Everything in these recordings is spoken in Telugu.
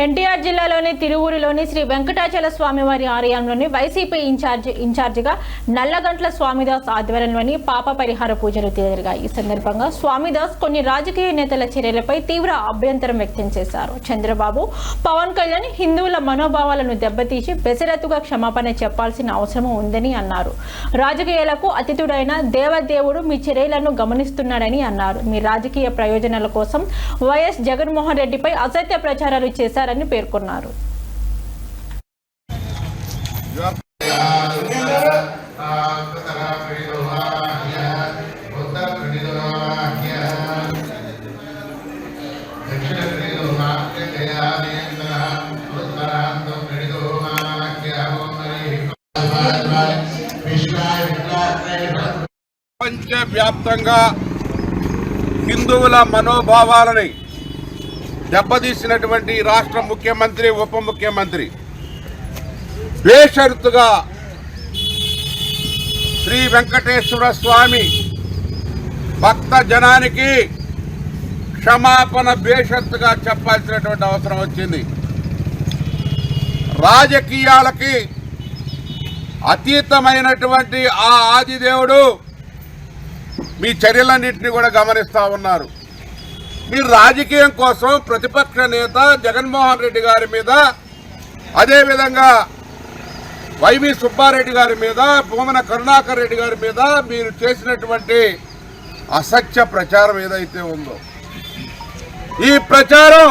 ఎన్టీఆర్ జిల్లాలోని తిరువూరులోని శ్రీ వెంకటాచల స్వామివారి ఆలయంలోని వైసీపీ ఇన్ఛార్జిగా నల్లగంట్ల స్వామిదాస్ ఆధ్వర్యంలోని పాప పరిహార పూజలు జరిగాయి. ఈ సందర్భంగా స్వామిదాస్ కొన్ని రాజకీయ నేతల చర్యలపై తీవ్ర అభ్యంతరం వ్యక్తం చేశారు. చంద్రబాబు, పవన్ కళ్యాణ్ హిందువుల మనోభావాలను దెబ్బతీసి బెసరత్తుగా క్షమాపణ చెప్పాల్సిన అవసరం ఉందని అన్నారు. రాజకీయాలకు అతిథుడైన దేవదేవుడు మీ చర్యలను గమనిస్తున్నాడని అన్నారు. మీ రాజకీయ ప్రయోజనాల కోసం వైఎస్ జగన్మోహన్ రెడ్డిపై అసత్య ప్రచారాలు చేశారని పేర్కొన్నారు. ప్రపంచవ్యాప్తంగా హిందువుల మనోభావాలని దెబ్బతీసినటువంటి రాష్ట్ర ముఖ్యమంత్రి, ఉప ముఖ్యమంత్రి బేషరతుగా శ్రీ వెంకటేశ్వర స్వామి భక్త జనానికి క్షమాపణ బేషరతుగా చెప్పాల్సినటువంటి అవసరం వచ్చింది. రాజకీయాలకి అతీతమైనటువంటి ఆ ఆదిదేవుడు మీ చర్యలన్నింటినీ కూడా గమనిస్తూ ఉన్నారు. మీరు రాజకీయం కోసం ప్రతిపక్ష నేత జగన్మోహన్ రెడ్డి గారి మీద, అదేవిధంగా వైవి సుబ్బారెడ్డి గారి మీద, భూమన కరుణాకర్ రెడ్డి గారి మీద మీరు చేసినటువంటి అసత్య ప్రచారం ఏదైతే ఉందో, ఈ ప్రచారం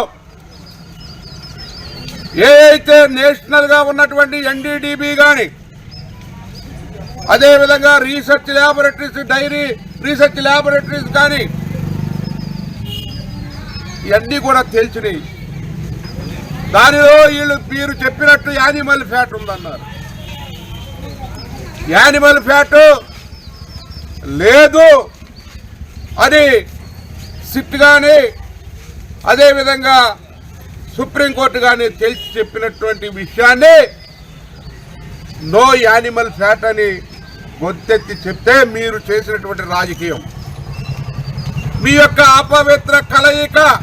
ఏదైతే నేషనల్గా ఉన్నటువంటి ఎన్డీడీబీ కానీ, అదేవిధంగా research laboratories, dairy research laboratories కానీ ఇవన్నీ కూడా తెలిసినాయి. దానిలో మీరు చెప్పినట్టు యానిమల్ ఫ్యాట్ ఉందన్నారు. యానిమల్ ఫ్యాట్ లేదు అని సిట్ కానీ, అదేవిధంగా సుప్రీంకోర్టు కానీ తెలిసి చెప్పినటువంటి విషయాన్ని నో యానిమల్ ఫ్యాట్ అని గొంతెత్తి చెప్తే మీరు చేసినటువంటి రాజకీయం, మీ యొక్క అపవిత్ర కలయిక